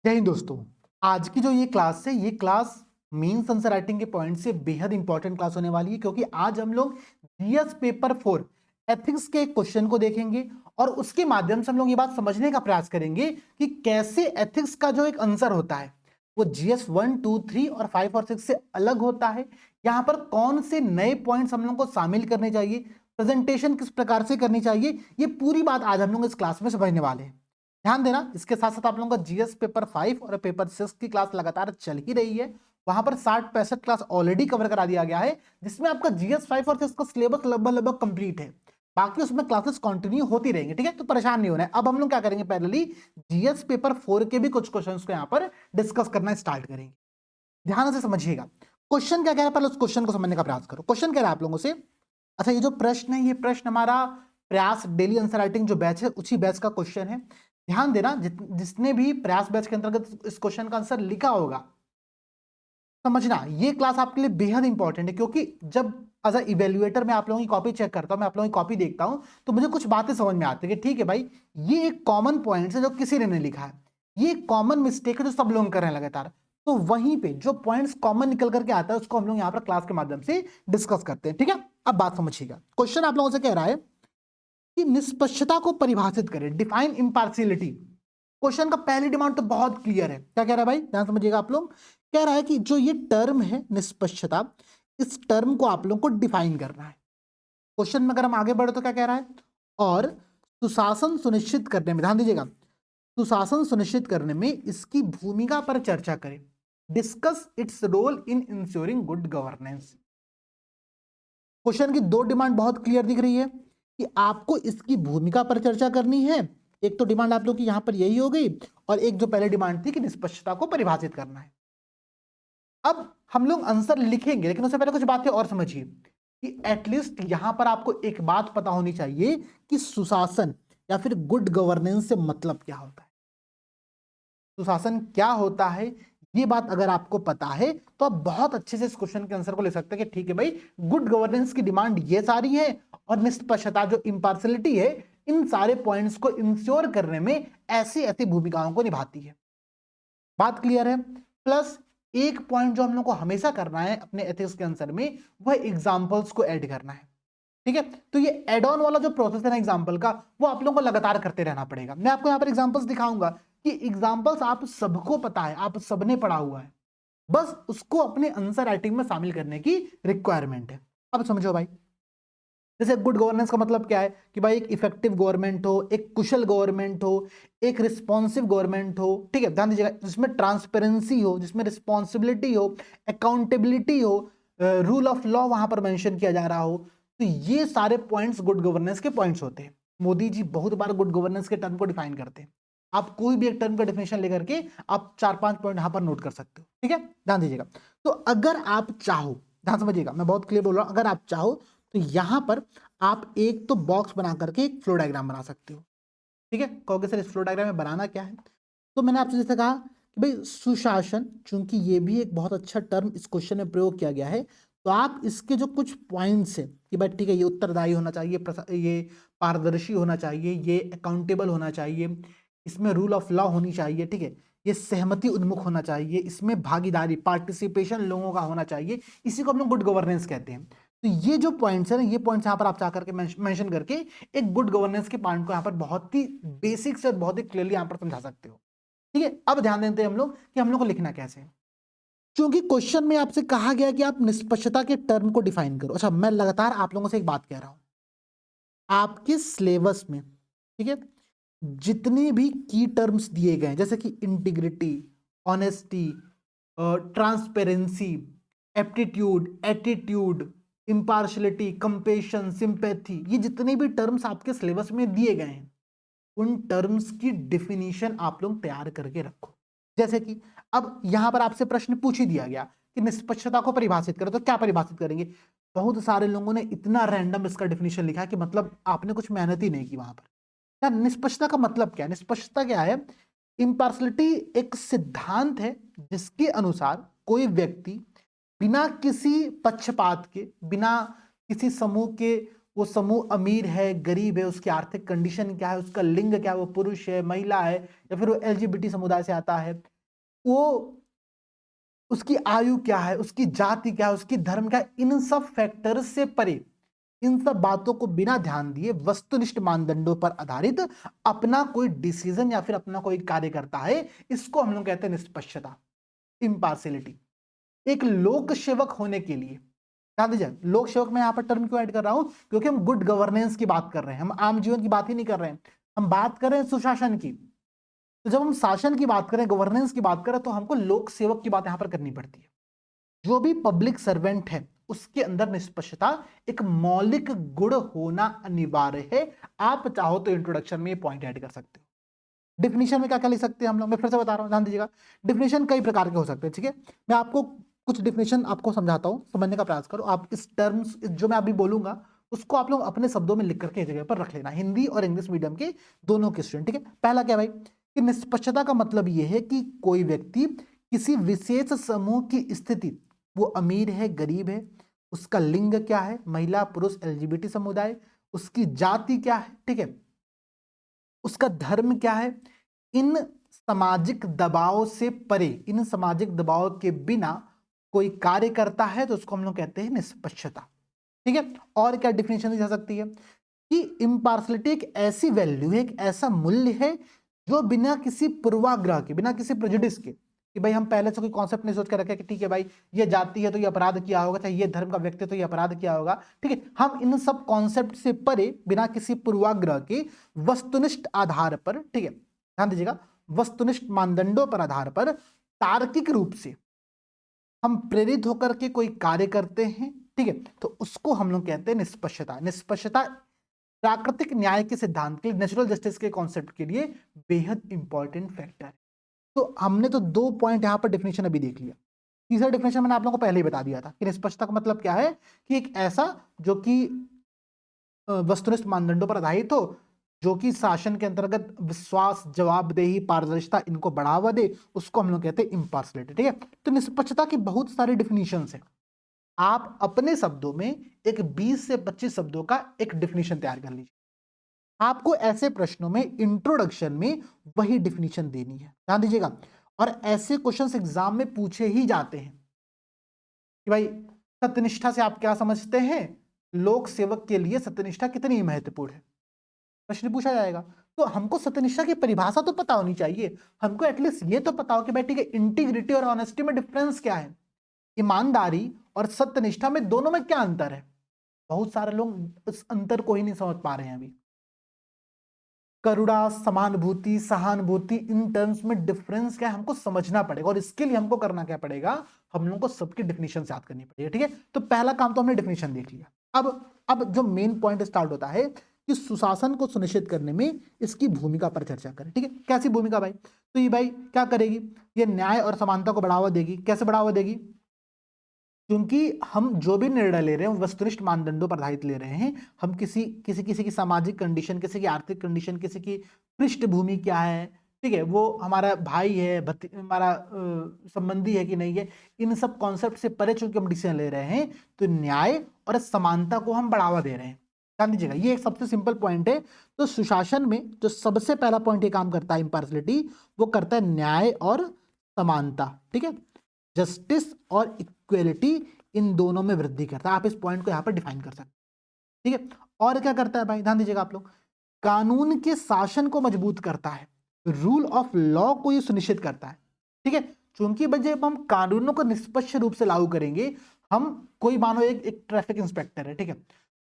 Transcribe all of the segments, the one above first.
जय हिंद दोस्तों। आज की जो ये क्लास है, ये क्लास मेंस आंसर राइटिंग के पॉइंट से बेहद इंपॉर्टेंट क्लास होने वाली है, क्योंकि आज हम लोग जीएस पेपर 4 एथिक्स के क्वेश्चन को देखेंगे और उसके माध्यम से हम लोग ये बात समझने का प्रयास करेंगे कि कैसे एथिक्स का जो एक आंसर होता है वो जीएस 1, 2, 3 और 5 और 6 से अलग होता है। यहाँ पर कौन से नए पॉइंट्स हम लोग को शामिल करने चाहिए, प्रेजेंटेशन किस प्रकार से करनी चाहिए, ये पूरी बात आज हम लोग इस क्लास में समझने वाले हैं। ध्यान देना, इसके साथ साथ आप लोगों का जीएस पेपर 5 और पेपर 6 की क्लास लगातार चल ही रही है। वहां पर 60-65 क्लास ऑलरेडी कवर करा दिया गया है, जिसमें आपका जीएस 5 और 6 का सिलेबस लगभग लगभग कंप्लीट है। बाकी उसमें क्लासेस कंटिन्यू होती रहेंगी, ठीक है, तो परेशान नहीं होना है। अब हम लोग क्या करेंगे, पहले जीएस पेपर 4 के भी कुछ क्वेश्चंस को यहाँ पर डिस्कस करना स्टार्ट करेंगे। ध्यान से समझिएगा क्वेश्चन क्या कह रहा है, पहले उस क्वेश्चन को समझने का प्रयास करो। क्वेश्चन कह रहा है आप लोगों से, अच्छा ये जो प्रश्न है, ये प्रश्न हमारा प्रयास डेली आंसर राइटिंग जो बैच है उसी बैच का क्वेश्चन है। ध्यान देना, जिसने भी प्रयास बैच के अंतर्गत इस क्वेश्चन का आंसर लिखा होगा, समझना ये क्लास आपके लिए बेहद इंपॉर्टेंट है, क्योंकि जब एज अ इवेल्युएटर मैं आप लोगों की कॉपी चेक करता हूं, मैं आप लोगों की कॉपी देखता हूं, तो मुझे कुछ बातें समझ में आती है कि ठीक है भाई, ये एक कॉमन पॉइंट है जो किसी ने नहीं लिखा है, ये एक कॉमन मिस्टेक है जो सब लोग कर रहे हैं लगातार। तो वहीं पे जो पॉइंट्स कॉमन निकल करके आता है उसको हम लोग यहाँ पर क्लास के माध्यम से डिस्कस करते हैं, ठीक है। अब बात समझिएगा, क्वेश्चन आप लोगों से कह रहा है कि निष्पक्षता को परिभाषित करें, डिफाइन इम्पार्शियलिटी। क्वेश्चन का पहली डिमांड तो बहुत क्लियर है, क्या कह रहा है भाई, ध्यान समझिएगा आप लोग। कह रहा है कि जो ये टर्म है निष्पक्षता, इस टर्म को आप लोग को डिफाइन करना है। क्वेश्चन में अगर हम आगे बढ़े तो क्या कह रहा है, और सुशासन सुनिश्चित करने में, ध्यान दीजिएगा, सुशासन सुनिश्चित करने में इसकी भूमिका पर चर्चा करें, discuss its role in ensuring good governance. Question की दो डिमांड बहुत क्लियर दिख रही है कि आपको इसकी भूमिका पर चर्चा करनी है। एक तो डिमांड आप लोग की यहां पर यही हो गई, और एक जो पहले डिमांड थी कि निष्पक्षता को परिभाषित करना है। अब हम लोग आंसर लिखेंगे, लेकिन उससे पहले कुछ बातें और समझिए कि एटलीस्ट यहां पर आपको एक बात पता होनी चाहिए कि सुशासन या फिर गुड गवर्नेंस से मतलब क्या होता है। सुशासन क्या होता है, ये बात अगर आपको पता है तो आप बहुत अच्छे से इस क्वेश्चन के आंसर को ले सकते हैं कि ठीक है भाई, गुड गवर्नेंस की डिमांड ये सारी है, और निष्पक्षता जो इंपार्शियलिटी है, इन सारे पॉइंट्स को इंश्योर करने में ऐसी ऐसी भूमिकाओं को निभाती है। बात क्लियर है। प्लस एक पॉइंट जो हम लोग को हमेशा करना है अपने एथिक्स के आंसर में, वह एग्जांपल्स को ऐड करना है, ठीक है। तो ये एड ऑन वाला जो प्रोसेस है ना एग्जांपल का, वो आप लोगों को लगातार करते रहना पड़ेगा। मैं आपको यहाँ पर एग्जांपल्स दिखाऊंगा कि एग्जांपल्स आप सबको पता है, आप सबने पढ़ा हुआ है, बस उसको अपने आंसर राइटिंग में शामिल करने की रिक्वायरमेंट है। अब समझो भाई, जैसे गुड गवर्नेंस का मतलब क्या है कि भाई एक इफेक्टिव गवर्नमेंट हो, एक कुशल गवर्नमेंट हो, एक रिस्पॉन्सिव गवर्नमेंट हो, ठीक है, ध्यान दीजिएगा, जिसमें ट्रांसपेरेंसी हो, जिसमें रिस्पॉन्सिबिलिटी हो, अकाउंटेबिलिटी हो, रूल ऑफ लॉ वहां पर मेंशन किया जा रहा हो। तो ये सारे पॉइंट्स गुड गवर्नेंस के पॉइंट्स होते हैं। मोदी जी बहुत बार गुड गवर्नेंस के टर्म को डिफाइन करते हैं। आप कोई भी एक टर्म का डिफिनेशन लेकर के आप 4-5 पॉइंट यहां पर नोट कर सकते हो, ठीक है, ध्यान दीजिएगा। तो अगर आप चाहो, ध्यान समझिएगा, मैं बहुत क्लियर बोल रहा हूं, अगर आप चाहो तो यहां पर आप एक तो बॉक्स बना करके एक फ्लो डायग्राम बना सकते हो, ठीक है। कहोगे सर इस फ्लो डायग्राम में बनाना क्या है, तो मैंने आपसे जैसे कहा कि भाई सुशासन, चूंकि ये भी एक बहुत अच्छा टर्म इस क्वेश्चन में प्रयोग किया गया है, तो आप इसके जो कुछ पॉइंट्स है कि भाई ठीक है, ये उत्तरदायी होना चाहिए, ये पारदर्शी होना चाहिए, ये अकाउंटेबल होना चाहिए, इसमें रूल ऑफ लॉ होनी चाहिए, ठीक है, ये सहमति उन्मुख होना चाहिए, इसमें भागीदारी पार्टिसिपेशन लोगों का होना चाहिए, इसी को हम लोग गुड गवर्नेंस कहते हैं। तो ये जो पॉइंट्स है ना, ये पॉइंट्स यहाँ पर आप जाकर के मेंशन करके एक गुड गवर्नेंस के पॉइंट को यहाँ पर बहुत ही बेसिक से और बहुत ही क्लियरली यहाँ पर समझा सकते हो, ठीक है। अब ध्यान देते हैं हम लोग कि हम लोग को लिखना कैसे है। क्योंकि क्वेश्चन में आपसे कहा गया कि आप निष्पक्षता के टर्म को डिफाइन करो। अच्छा, मैं लगातार आप लोगों से एक बात कह रहा हूं, आपके सिलेबस में, ठीक है, जितने भी की टर्म्स दिए गए हैं, जैसे कि integrity, honesty, transparency, aptitude, attitude, impartiality, compassion, sympathy, ये जितने भी टर्म्स आपके सिलेबस में दिए गए हैं, उन टर्म्स की डिफिनीशन आप लोग तैयार करके रखो। जैसे कि अब यहां पर आपसे प्रश्न पूछ ही दिया गया कि निष्पक्षता को परिभाषित करो, तो क्या परिभाषित करेंगे। बहुत सारे लोगों ने इतना रैंडम इसका डिफिनीशन लिखा है कि मतलब आपने कुछ मेहनत ही नहीं की वहां पर। यार निष्पक्षता का मतलब क्या है, निष्पक्षता क्या है, इम्पार्शलिटी एक सिद्धांत है जिसके अनुसार कोई व्यक्ति बिना किसी पक्षपात के, बिना किसी समूह के, वो समूह अमीर है, गरीब है, उसकी आर्थिक कंडीशन क्या है, उसका लिंग क्या है, वो पुरुष है, महिला है, या फिर वो एलजीबीटी समुदाय से आता है, वो उसकी आयु क्या है, उसकी जाति क्या है, उसकी धर्म क्या है, इन सब फैक्टर्स से परे, इन सब बातों को बिना ध्यान दिए वस्तुनिष्ठ मानदंडों पर आधारित अपना कोई डिसीजन या फिर अपना कोई कार्य करता है, इसको हम लोग कहते हैं निष्पक्षता, इम्पार्शियलिटी। एक लोक सेवक होने के लिए, ध्यान दीजिए, लोक सेवक में यहां पर टर्म क्यों ऐड कर रहा हूं, क्योंकि हम गुड गवर्नेंस की बात कर रहे हैं, हम आम जीवन की बात ही नहीं कर रहे हैं, हम बात कर रहे हैं सुशासन की। तो जब हम शासन की बात करें, गवर्नेंस की बात करें, तो हमको लोक सेवक की बात यहां पर करनी पड़ती है। जो भी पब्लिक सर्वेंट है उसके अंदर निष्पक्षता एक मौलिक गुण होना अनिवार्य है। आप चाहो तो इंट्रोडक्शन में ये पॉइंट ऐड कर सकते हो। डिफिनीशन में क्या क्या लिख सकते हैं हम लोग, मैं फिर से बता रहा हूं, ध्यान दीजिएगा। डिफिनीशन कई प्रकार के हो सकते हैं, ठीक है। मैं आपको कुछ डिफिनीशन आपको समझाता हूं, समझने का प्रयास करो। आप इस टर्म्स जो मैं अभी बोलूंगा उसको आप लोग अपने शब्दों में लिख करके जगह पर रख लेना, हिंदी और इंग्लिश मीडियम के दोनों के स्टूडेंट, ठीक है। पहला क्या भाई, कि निष्पक्षता का मतलब यह है कि कोई व्यक्ति किसी विशेष समूह की स्थिति, वो अमीर है, गरीब है, उसका लिंग क्या है, महिला, पुरुष, एलजीबीटी समुदाय, उसकी जाति क्या है, ठीक है, उसका धर्म क्या है, इन सामाजिक दबाव से परे, इन सामाजिक दबाव के बिना कोई कार्य करता है तो उसको हम लोग कहते हैं निष्पक्षता, ठीक है। और क्या डिफिनेशन दी जा सकती है कि इम्पार्शलिटी एक ऐसी वैल्यू है, एक ऐसा मूल्य है जो बिना किसी पूर्वाग्रह के, बिना किसी प्रेजुडिस के, कि भाई हम पहले से कोई कॉन्सेप्ट नहीं सोच के रखे कि ठीक है भाई ये जाति है तो ये अपराध किया होगा, चाहे ये धर्म का व्यक्ति है तो ये अपराध किया होगा, ठीक है। हम इन सब कॉन्सेप्ट से परे, बिना किसी पूर्वाग्रह के, वस्तुनिष्ठ आधार पर, ठीक है, ध्यान दीजिएगा, वस्तुनिष्ठ मानदंडों पर आधार पर तार्किक रूप से हम प्रेरित होकर के कोई कार्य करते हैं, ठीक है, तो उसको हम लोग कहते हैं निष्पक्षता। निष्पक्षता प्राकृतिक न्याय के सिद्धांत के लिए, नेचुरल जस्टिस के कॉन्सेप्ट के लिए बेहद इंपॉर्टेंट फैक्टर है। तो हमने तो 2 पॉइंट यहां पर डिफिनेशन अभी देख लिया। तीसरा डिफिनेशन मैंने आप लोगों को पहले ही बता दिया था कि निष्पक्षता का मतलब क्या है, कि एक ऐसा जो कि वस्तुनिष्ठ मानदंडों पर आधारित हो, जो कि शासन के अंतर्गत विश्वास, जवाबदेही, पारदर्शिता इनको बढ़ावा दे, उसको हम लोग कहते हैं इम्पार्शियलिटी, ठीक है। तो निष्पक्षता की बहुत सारी डिफिनीशंस है। आप अपने शब्दों में एक 20 से 25 शब्दों का एक डिफिनीशन तैयार कर लीजिए। आपको ऐसे प्रश्नों में इंट्रोडक्शन में वही डिफिनीशन देनी है, ध्यान दीजिएगा। और ऐसे क्वेश्चंस एग्जाम में पूछे ही जाते हैं कि भाई सत्यनिष्ठा से आप क्या समझते हैं, लोक सेवक के लिए सत्यनिष्ठा कितनी महत्वपूर्ण है, प्रश्न पूछा जाएगा। तो हमको सत्यनिष्ठा की परिभाषा तो पता होनी चाहिए, हमको एटलीस्ट ये तो पता हो कि भाई ठीक है, इंटीग्रिटी और ऑनेस्टी में डिफरेंस क्या है, ईमानदारी और सत्यनिष्ठा में, दोनों में क्या अंतर है। बहुत सारे लोग इस अंतर को ही नहीं समझ पा रहे हैं अभी। करुणा, समानुभूति, सहानुभूति, इन टर्म्स में डिफरेंस क्या है हमको समझना पड़ेगा, और इसके लिए हमको करना क्या पड़ेगा, हम लोगों को सबकी डिफिनेशन याद करनी पड़ेगी, ठीक है। तो पहला काम तो हमने डिफिनेशन देख लिया। अब जो मेन पॉइंट स्टार्ट होता है कि सुशासन को सुनिश्चित करने में इसकी भूमिका पर चर्चा करें, ठीक है। कैसी भूमिका भाई, तो ये भाई क्या करेगी, ये न्याय और समानता को बढ़ावा देगी। कैसे बढ़ावा देगी, क्योंकि हम जो भी निर्णय ले रहे हैं वस्तुनिष्ठ मानदंडों पर आधारित ले रहे हैं। हम किसी किसी किसी की सामाजिक कंडीशन, किसी की आर्थिक कंडीशन, किसी की पृष्ठभूमि क्या है, ठीक है, वो हमारा भाई है, हमारा संबंधी है कि नहीं है, इन सब कॉन्सेप्ट से परे चूंकि हम डिसीजन ले रहे हैं, तो न्याय और समानता को हम बढ़ावा दे रहे हैं। ध्यान दीजिएगा, ये एक सबसे सिंपल पॉइंट है। तो सुशासन में जो सबसे पहला पॉइंट ये काम करता है इम्पार्शियलिटी, वो करता है न्याय और समानता, ठीक है, जस्टिस और इक्वेलिटी, इन दोनों में वृद्धि करता है। आप इस पॉइंट को यहां पर डिफाइन कर सकते हैं, ठीक है। और क्या करता है भाई, ध्यान दीजिएगा आप लोग, कानून के शासन को मजबूत करता है, रूल ऑफ लॉ को ये सुनिश्चित करता है, ठीक है। चूंकि जब हम कानूनों को निष्पक्ष रूप से लागू करेंगे, हम कोई मानो एक ट्रैफिक इंस्पेक्टर है, ठीक है,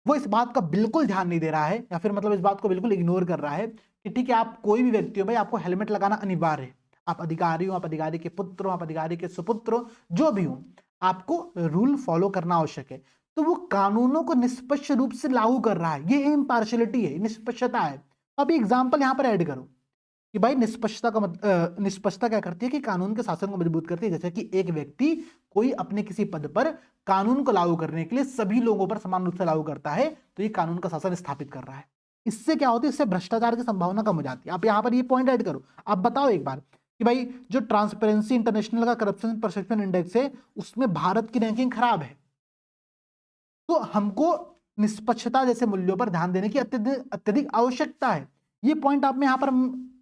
वो इस बात का बिल्कुल ध्यान नहीं दे रहा है, या फिर मतलब इस बात को बिल्कुल इग्नोर कर रहा है कि ठीक है, आप कोई भी व्यक्ति हो भाई, आपको हेलमेट लगाना अनिवार्य है। आप अधिकारी हो, आप अधिकारी के पुत्र हो, आप अधिकारी के सुपुत्र हो, जो भी हो, आपको रूल फॉलो करना आवश्यक है। तो वो कानूनों को निष्पक्ष रूप से लागू कर रहा है, ये इम्पार्शियलिटी है, निष्पक्षता है। अभी एग्जाम्पल यहां पर ऐड करो कि भाई निष्पक्षता का निष्पक्षता क्या करती है कि कानून के शासन को मजबूत करती है। जैसे कि एक व्यक्ति कोई अपने किसी पद पर कानून को लागू करने के लिए सभी लोगों पर समान रूप से लागू करता है, तो ये कानून का शासन स्थापित कर रहा है। इससे क्या होती है, इससे भ्रष्टाचार की संभावना कम हो जाती है। आप यहां पर ये पॉइंट ऐड करो। आप बताओ एक बार कि भाई जो ट्रांसपेरेंसी इंटरनेशनल का करप्शन परसेप्शन इंडेक्स है, उसमें भारत की रैंकिंग खराब है। तो हमको निष्पक्षता जैसे मूल्यों पर ध्यान देने की अत्यधिक आवश्यकता है। ये पॉइंट आप में यहां पर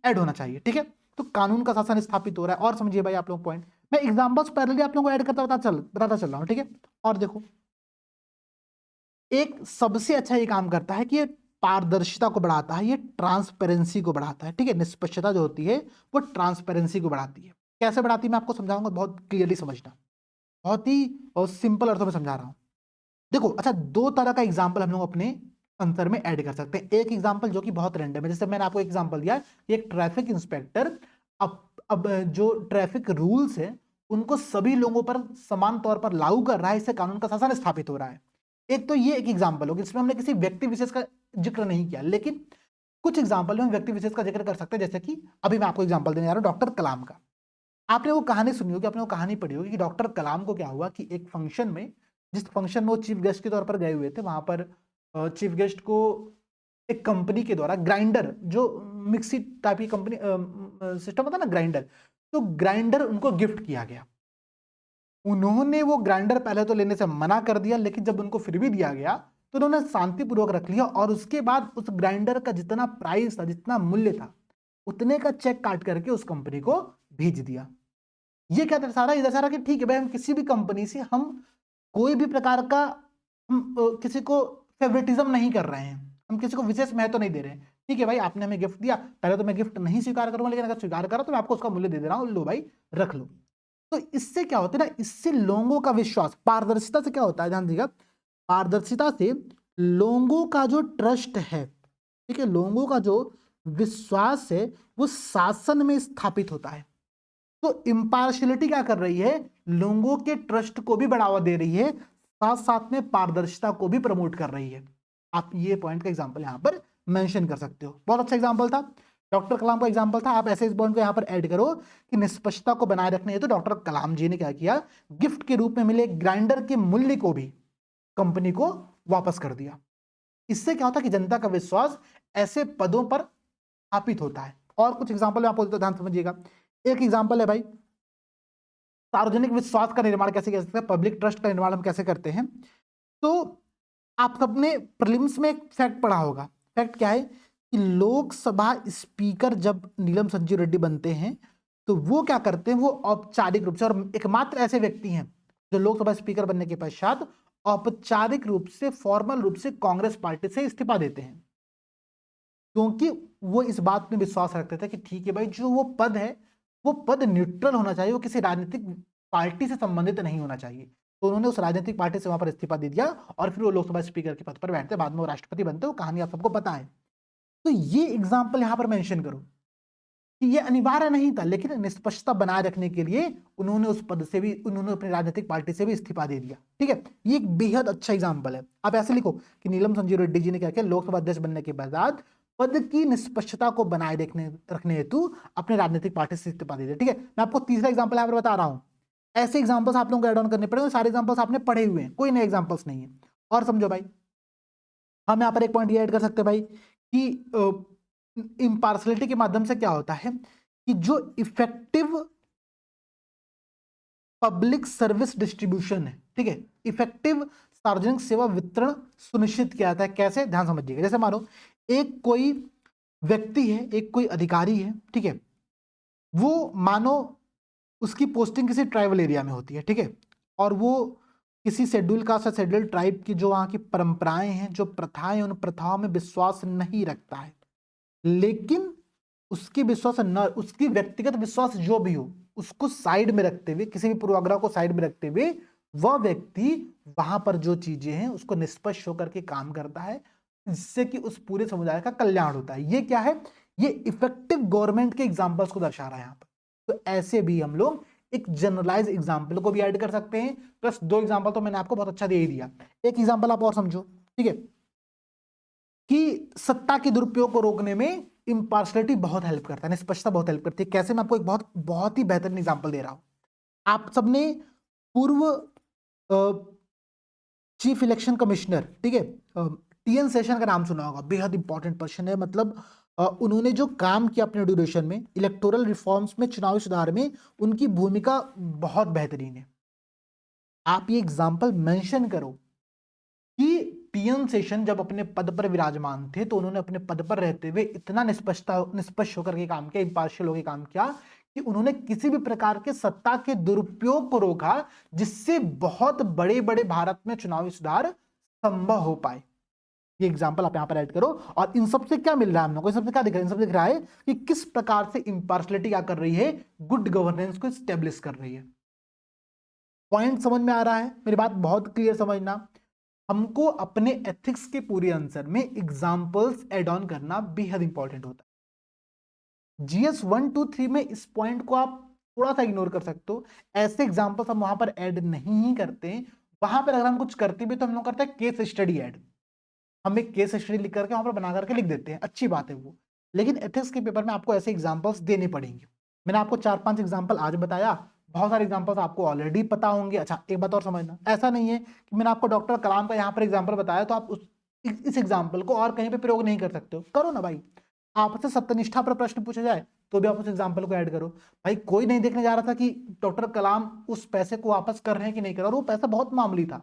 ऐड होना चाहिए, ठीक है। तो कानून का शासन स्थापित हो रहा है। और समझिए भाई आप लोग पॉइंट, मैं एग्जांपल्स पैरेलली आप लोगों को ऐड करता बताता चल रहा हूं, ठीक है। और देखो, एक सबसे अच्छा ये काम करता है कि ये पारदर्शिता को बढ़ाता है, ये ट्रांसपेरेंसी को बढ़ाता है, ठीक है। निष्पक्षता जो होती है वो ट्रांसपेरेंसी को बढ़ाती है। कैसे बढ़ाती है मैं आपको समझाऊंगा, बहुत क्लियरली समझना, बहुत ही सिंपल अर्थों में समझा रहा हूं। देखो, अच्छा, दो तरह का एग्जाम्पल हम लोग अपने आंसर में ऐड कर सकते हैं। एक एग्जाम्पल जो कि बहुत रैंडम है, जैसे मैंने आपको एग्जाम्पल दिया, एक ट्रैफिक इंस्पेक्टर अब जो ट्रैफिक रूल्स है उनको सभी लोगों पर समान तौर पर लागू कर रहा है, इससे कानून का शासन स्थापित हो रहा है। एक तो ये एक एग्जाम्पल होगा, इसमें हमने किसी व्यक्ति विशेष का जिक्र नहीं किया, लेकिन कुछ एग्जाम्पल में हम व्यक्ति विशेष का जिक्र कर सकते हैं। जैसे कि अभी मैं आपको एग्जाम्पल देने जा रहा हूं डॉक्टर कलाम का। आपने वो कहानी सुनी होगी, आपने वो कहानी पढ़ी होगी कि डॉक्टर कलाम को क्या हुआ कि एक फंक्शन में, जिस फंक्शन में वो चीफ गेस्ट के तौर पर गए हुए थे, वहां पर चीफ गेस्ट को एक कंपनी के द्वारा ग्राइंडर, जो मिक्सी टाइप की कंपनी सिस्टम होता है ना ग्राइंडर, तो ग्राइंडर उनको गिफ्ट किया गया। उन्होंने वो ग्राइंडर पहले तो लेने से मना कर दिया, लेकिन जब उनको फिर भी दिया गया तो उन्होंने शांतिपूर्वक रख लिया, और उसके बाद उस ग्राइंडर का जितना प्राइस था, जितना मूल्य था, उतने का चेक काट करके उस कंपनी को भेज दिया। ये क्या दर्शा रहा है? ये दर्शा रहा है कि ठीक है भाई, हम किसी भी कंपनी से हम कोई भी प्रकार का किसी को फेवरेटिज्म नहीं कर रहे हैं, हम किसी को विशेष महत्व नहीं दे रहे हैं। ठीक है भाई, आपने हमें गिफ्ट दिया, पहले तो मैं गिफ्ट नहीं स्वीकार करूंगा, लेकिन अगर स्वीकार करा तो मैं आपको उसका मूल्य दे दे रहा हूं, लो भाई रख लो। तो इससे क्या होता है ना, इससे लोगों का विश्वास, पारदर्शिता से क्या होता है, ध्यान दीजिएगा, पारदर्शिता से लोगों का जो ट्रस्ट है, ठीक है, लोगों का जो विश्वास है वो शासन में स्थापित होता है। तो इम्पार्शियलिटी क्या कर रही है, लोगों के ट्रस्ट को भी बढ़ावा दे रही है, साथ साथ में पारदर्शिता को भी प्रमोट कर रही है। आप ये पॉइंट का एग्जांपल यहां पर मेंशन कर सकते हो। बहुत अच्छा एग्जांपल था, डॉक्टर कलाम का एग्जांपल था। आप ऐसे इस पॉइंट को यहां पर ऐड करो कि निष्पक्षता को बनाए रखने हेतु डॉक्टर कलाम जी ने क्या किया, गिफ्ट के रूप में मिले ग्राइंडर के मूल्य को भी कंपनी को वापस कर दिया। इससे क्या होता है कि जनता का विश्वास ऐसे पदों पर स्थापित होता है। और कुछ एग्जांपल मैं आपको देता हूं, ध्यान समझिएगा। एक एग्जांपल है भाई, सार्वजनिक विश्वास का निर्माण कैसे कर सकते हैं, पब्लिक ट्रस्ट का निर्माण हम कैसे करते हैं। तो आप सबने प्रीलिम्स में एक फैक्ट पढ़ा होगा। फैक्ट क्या है कि लोकसभा स्पीकर जब नीलम संजीव रेड्डी बनते हैं तो वो क्या करते हैं, वो औपचारिक रूप से, और एकमात्र ऐसे व्यक्ति हैं जो लोकसभा स्पीकर बनने के पश्चात औपचारिक रूप से, फॉर्मल रूप से कांग्रेस पार्टी से इस्तीफा देते हैं, क्योंकि वो इस बात में विश्वास रखते थे कि ठीक है भाई, जो वो पद है वो पद न्यूट्रल होना चाहिए, वो किसी राजनीतिक पार्टी से संबंधित नहीं होना चाहिए। तो उन्होंने उस राजनीतिक पार्टी से वहां पर इस्तीफा दे दिया, और फिर वो लोकसभा स्पीकर के पद पर बैठते, बाद में वो राष्ट्रपति बनते, वो कहानी आप सबको पता है। तो ये एग्जाम्पल यहां पर मेंशन करो कि ये अनिवार्य नहीं था, लेकिन निष्पक्षता बनाए रखने के लिए उन्होंने उस पद से भी, उन्होंने अपनी राजनीतिक पार्टी से भी इस्तीफा दे दिया। ठीक है, ये एक बेहद अच्छा एग्जाम्पल है। आप ऐसे लिखो कि नीलम संजीव रेड्डी जी ने क्या किया, लोकसभा अध्यक्ष बनने के बाद पद की निष्पक्षता को बनाए रखने हेतु अपने राजनीतिक पार्टी से इस्तीफा दे दिया। ठीक है, मैं आपको तीसरा एग्जाम्पल यहाँ पर बता रहा हूं। ऐसे एग्जाम्पल्स आप लोगों को एड ऑन करने पड़ेंगे, सारे एग्जाम्पल्स आपने पढ़े हुए हैं, कोई नए एग्जाम्पल्स नहीं है। और समझो भाई, हम यहाँ पर एक पॉइंट ये ऐड कर सकते हैं भाई कि इम्पार्शलिटी के माध्यम से क्या होता है कि जो इफेक्टिव पब्लिक सर्विस डिस्ट्रीब्यूशन है, ठीक है, इफेक्टिव सार्वजनिक सेवा वितरण सुनिश्चित किया जाता है। कैसे, ध्यान समझिएगा। जैसे मानो एक कोई व्यक्ति है, एक कोई अधिकारी है, ठीक है, वो मानो उसकी पोस्टिंग किसी ट्राइबल एरिया में होती है, ठीक है, और वो किसी शेड्यूल कास्ट या शेड्यूल ट्राइब की जो वहां की परंपराएं हैं, जो प्रथाएं हैं, उन प्रथाओं में विश्वास नहीं रखता है, लेकिन उसकी विश्वास न, उसकी व्यक्तिगत विश्वास जो भी हो उसको साइड में रखते हुए, किसी भी पूर्वाग्रह को साइड में रखते हुए, वह व्यक्ति वहां पर जो चीजें हैं उसको निष्पक्ष होकर के काम करता है, जिससे कि उस पूरे समुदाय का कल्याण होता है। ये क्या है, ये इफेक्टिव गवर्नमेंट के एग्जांपल्स को दर्शा रहा है यहाँ पर। तो ऐसे भी हम लोग एक जनरलाइज एग्जाम्पल को भी ऐड कर सकते हैं, प्लस दो एग्जाम्पल तो मैंने आपको बहुत अच्छा दे ही दिया। एक एग्जाम्पल आप और समझो, ठीक है, कि सत्ता के दुरुपयोग को रोकने में इम्पार्शलिटी बहुत हेल्प करता है, निष्पक्षता बहुत हेल्प करती है। कैसे, मैं आपको एक बहुत बहुत ही बेहतरीन एग्जांपल दे रहा हूं। आप सबने पूर्व चीफ इलेक्शन कमिश्नर, ठीक है, टीएन सेशन का नाम सुना होगा, बेहद इंपॉर्टेंट पर्सन है। मतलब उन्होंने जो काम किया अपने ड्यूरेशन में इलेक्टोरल रिफॉर्म्स में, चुनावी सुधार में, उनकी भूमिका बहुत बेहतरीन है। आप ये एग्जाम्पल मेंशन करो कि टीएन शेषन जब अपने पद पर विराजमान थे तो उन्होंने अपने पद पर रहते हुए इतना निष्पक्ष होकर के काम किया, इम्पार्शियल होकर काम किया कि उन्होंने किसी भी प्रकार के सत्ता के दुरुपयोग को रोका, जिससे बहुत बड़े बड़े भारत में चुनावी सुधार संभव हो पाए। ये एग्जांपल आप यहां पर ऐड करो। और इन सब से क्या मिल रहा है हम लोग को, इन सब से क्या दिख रहा है, इन सब दिख रहा है कि किस प्रकार से इंपार्शियलिटी क्या कर रही है, गुड गवर्नेंस को स्टेब्लिश कर रही है। पॉइंट समझ में आ रहा है, मेरी बात बहुत क्लियर समझना। हमको अपने एथिक्स के पूरे आंसर में एग्जांपल्स ऐड ऑन करना बेहद इंपॉर्टेंट होता है। जीएस 1 2 3 में इस पॉइंट को आप थोड़ा सा इग्नोर कर सकते हो, ऐसे एग्जांपल्स हम वहां पर ऐड नहीं ही करते। वहां पर अगर हम कुछ करते भी तो हम लोग करते हैं केस स्टडी ऐड, हम एक केस स्टडी लिख करके वहां पर बना करके लिख देते हैं, अच्छी बात है वो। लेकिन एथिक्स के पेपर में आपको ऐसे एग्जांपल्स देने पड़ेंगे। मैंने आपको 4-5 एग्जांपल आज बताया, बहुत सारे एग्जांपल्स आपको ऑलरेडी पता होंगे। अच्छा एक बात और समझना, ऐसा नहीं है कि मैंने आपको डॉक्टर कलाम का यहाँ पर एग्जाम्पल बताया तो आप इस एग्जाम्पल को और कहीं पर प्रयोग नहीं कर सकते हो। करो ना भाई, आपसे सत्यनिष्ठा पर प्रश्न पूछा जाए तो भी आप उस एग्जाम्पल को ऐड करो। भाई कोई नहीं देखने जा रहा था कि डॉक्टर कलाम उस पैसे को वापस कर रहे हैं कि नहीं कर रहे, और वो पैसा बहुत मामूली था,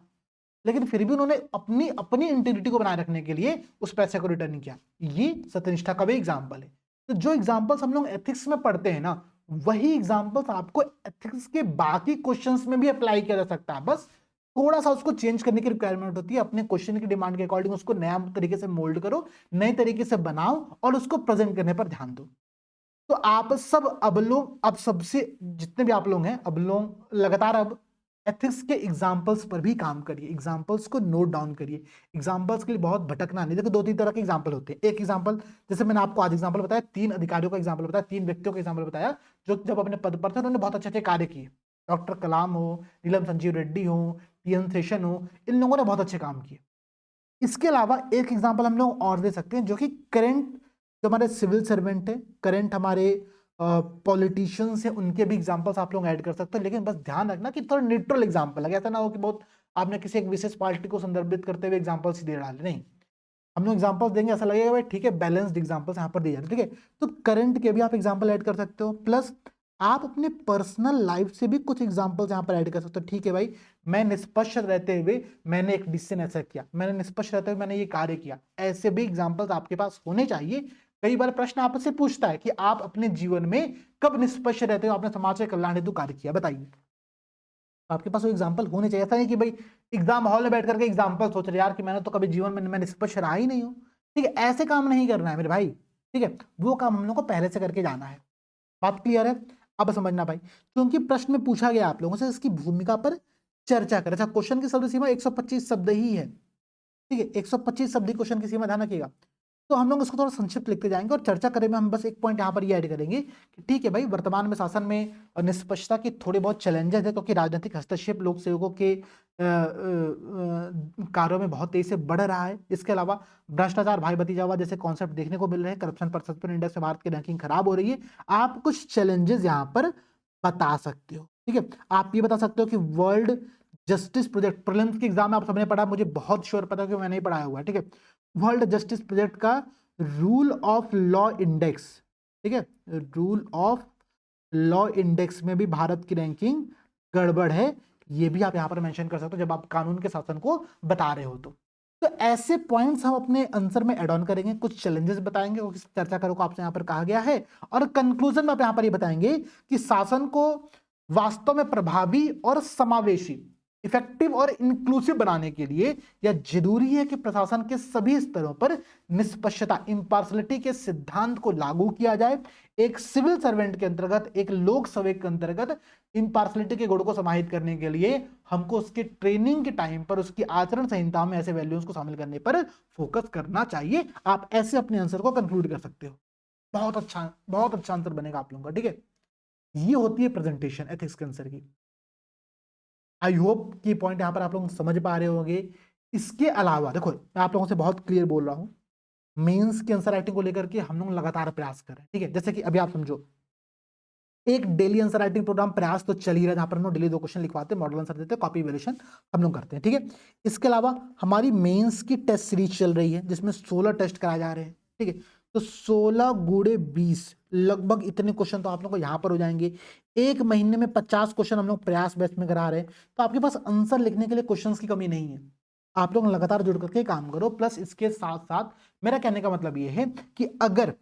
लेकिन फिर भी उन्होंने अपनी अपनी इंटीग्रिटी को बनाए रखने के लिए उस पैसे को रिटर्न किया। ये सत्यनिष्ठा का भी एग्जाम्पल है। तो जो एग्जाम्पल्स हम लोग एथिक्स में पढ़ते हैं ना, वही एग्जाम्पल्स आपको एथिक्स के बाकी क्वेश्चंस में भी अप्लाई किया जा सकता है। बस थोड़ा सा उसको चेंज करने की रिक्वायरमेंट होती है, अपने क्वेश्चन की डिमांड के अकॉर्डिंग उसको नया तरीके से मोल्ड करो, नए तरीके से बनाओ और उसको प्रेजेंट करने पर ध्यान दो। तो आप सब अब लोग, अब सबसे जितने भी आप लोग हैं, अब लोग लगातार अब एथिक्स के एग्जाम्पल्स पर भी काम करिए, एग्जाम्पल्स को नोट डाउन करिए। एग्जाम्पल्स के लिए बहुत भटकना नहीं। देखो 2-3 तरह के एग्जाम्पल होते हैं। एक एग्जाम्पल जैसे मैंने आपको आज एग्जाम्पल बताया, 3 अधिकारियों का एग्जाम्पल बताया, 3 व्यक्तियों का एग्जाम्पल बताया जो जब अपने पद पर थे उन्होंने बहुत अच्छे अच्छे कार्य किए। डॉक्टर कलाम हो, नीलम संजीव रेड्डी हो, टीएन शेषन हो, इन लोगों ने बहुत अच्छे काम किए। इसके अलावा एक एग्जाम्पल हम लोग और दे सकते हैं जो कि करंट जो हमारे सिविल सर्वेंट है, करंट हमारे पॉलिटिशियंस हैं, उनके भी एग्जांपल्स आप लोग ऐड कर सकते हो। लेकिन बस ध्यान रखना कि थोड़ा न्यूट्रल एग्जांपल है, ऐसा ना हो कि बहुत आपने किसी एक विशेष पार्टी को संदर्भित करते हुए एग्जांपल्स दे डाले। नहीं, हम लोग एग्जांपल्स देंगे ऐसा लगेगा भाई ठीक है बैलेंस्ड एग्जांपल्स यहाँ पर दिए जा रहे, ठीक है। तो करंट के भी आप एग्जांपल ऐड कर सकते हो, प्लस आप अपने पर्सनल लाइफ से भी कुछ एग्जांपल्स यहाँ पर ऐड कर सकते हो। ठीक है भाई, मैं निष्पक्ष रहते हुए मैंने एक डिसीजन ऐसा किया, मैंने निष्पक्ष रहते हुए मैंने ये कार्य किया, ऐसे भी एग्जांपल्स आपके पास होने चाहिए। कई बार प्रश्न आपसे पूछता है कि आप अपने जीवन में कब निष्पक्ष रहते हो, आपने समाज के कल्याण हेतु कार्य किया, बताइए। आपके पास वो एग्जाम्पल होने चाहिए। ऐसा नहीं कि भाई एग्जाम हॉल में बैठ करके एग्जाम्पल सोच रहे यार कि मैंने तो कभी जीवन में मैं निष्पक्ष रहा ही नहीं हूँ। ठीक है, ऐसे काम नहीं करना है मेरे भाई, ठीक है। वो काम हम लोग को पहले से करके जाना है। बात क्लियर है? अब समझना भाई, क्योंकि प्रश्न में पूछा गया आप लोगों से इसकी भूमिका पर चर्चा करें। अच्छा, क्वेश्चन की शब्द सीमा 125 शब्द ही है, ठीक है, 125 शब्द ही क्वेश्चन की सीमा, ध्यान रखिएगा। तो हम लोग इसको थोड़ा संक्षिप्त लिखते जाएंगे और चर्चा करें में हम बस एक पॉइंट यहाँ पर ये ऐड करेंगे कि ठीक है भाई, वर्तमान में शासन में निष्पक्षता के थोड़े बहुत चैलेंजेस है, क्योंकि राजनीतिक हस्तक्षेप लोक सेवकों के कार्यों में बहुत तेजी से बढ़ रहा है। इसके अलावा भ्रष्टाचार, भाई भतीजावाद जैसे कॉन्सेप्ट देखने को मिल रहे हैं, करप्शन परसेप्शन इंडेक्स में भारत की रैंकिंग खराब हो रही है। आप कुछ चैलेंजेस यहाँ पर बता सकते हो, ठीक है। आप ये बता सकते हो कि वर्ल्ड जस्टिस प्रोजेक्ट, प्रीलिम्स के एग्जाम में आप सबने पढ़ा, मुझे बहुत श्योर पता है कि मैंने ही पढ़ाया हुआ है, ठीक है। वर्ल्ड जस्टिस प्रोजेक्ट का रूल ऑफ लॉ इंडेक्स, ठीक है, रूल ऑफ लॉ इंडेक्स में भी भारत की रैंकिंग गड़बड़ है। ये भी आप यहां पर मेंशन कर सकते हो जब आप कानून के शासन को बता रहे हो। तो ऐसे पॉइंट्स हम अपने आंसर में ऐड ऑन करेंगे, कुछ चैलेंजेस बताएंगे, वो चर्चा करो को आपसे यहां पर कहा गया है, और कंक्लूजन में आप यहां पर ये बताएंगे कि शासन को वास्तव में प्रभावी और समावेशी, इफेक्टिव और इंक्लूसिव बनाने के लिए यह जरूरी है कि प्रशासन के सभी स्तरों पर निष्पक्षता, इंपार्शियलिटी के सिद्धांत को लागू किया जाए। एक सिविल सर्वेंट के अंतर्गत, एक लोक सेवक के अंतर्गत इंपार्शियलिटी के गुण को समाहित करने के लिए हमको उसके ट्रेनिंग के टाइम पर उसकी आचरण संहिता में ऐसे वैल्यूज को शामिल करने पर फोकस करना चाहिए। आप ऐसे अपने आंसर को कंक्लूड कर सकते हो। बहुत अच्छा आंसर बनेगा आप लोगों का, ठीक है। ये होती है प्रेजेंटेशन एथिक्स के आंसर की। आई होप कि पॉइंट यहां पर आप लोग समझ पा रहे होंगे। इसके अलावा देखो, मैं आप लोगों से बहुत क्लियर बोल रहा हूं, मेंस की आंसर राइटिंग को लेकर के हम लोग लगातार प्रयास कर रहे हैं, ठीक है। जैसे कि अभी आप समझो, एक डेली आंसर राइटिंग प्रोग्राम प्रयास तो चल ही रहा है, जहां पर हम लोग डेली 2 क्वेश्चन लिखवाते हैं, मॉडल आंसर देते हैं, कॉपी वैल्यूएशन हम लोग करते हैं, ठीक है। इसके अलावा हमारी मेंस की टेस्ट सीरीज चल रही है जिसमें 16 टेस्ट कराए जा रहे हैं, ठीक है। तो 16 गुणे 20 लगभग इतने क्वेश्चन तो आप लोग को यहाँ पर हो जाएंगे। एक महीने में 50 क्वेश्चन हम लोग प्रयास बेस में करा रहे हैं, तो आपके पास आंसर लिखने के लिए क्वेश्चंस की कमी नहीं है। आप लोग लगातार जुड़ करके काम करो। प्लस इसके साथ साथ मेरा कहने का मतलब ये है कि अगर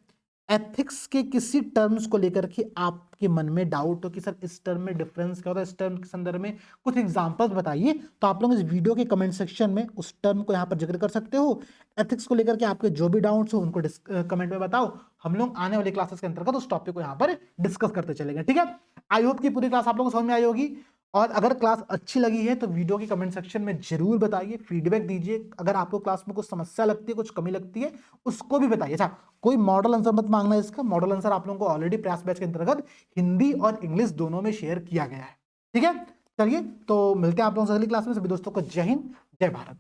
एथिक्स के किसी टर्म्स को लेकर के आपके मन में डाउट हो कि सर इस टर्म में डिफरेंस क्या होता है, इस टर्म के संदर्भ में कुछ एग्जांपल्स बताइए, तो आप लोग इस वीडियो के कमेंट सेक्शन में उस टर्म को यहाँ पर जिक्र कर सकते हो। एथिक्स को लेकर के आपके जो भी डाउट्स हो उनको कमेंट में बताओ। हम लोग आने वाली क्लासेस के अंतर्गत उस टॉपिक को यहाँ पर डिस्कस करते चलेंगे, ठीक है। आई होप कि पूरी क्लास आप लोगों को समझ में आई होगी। और अगर क्लास अच्छी लगी है तो वीडियो के कमेंट सेक्शन में जरूर बताइए, फीडबैक दीजिए। अगर आपको क्लास में कुछ समस्या लगती है, कुछ कमी लगती है, उसको भी बताइए। अच्छा, कोई मॉडल आंसर मत मांगना, इसका मॉडल आंसर आप लोगों को ऑलरेडी प्रयास बैच के अंतर्गत हिंदी और इंग्लिश दोनों में शेयर किया गया है, ठीक है। चलिए, तो मिलते हैं आप लोगों से अगली क्लास में। सभी दोस्तों को जय हिंद, जय भारत।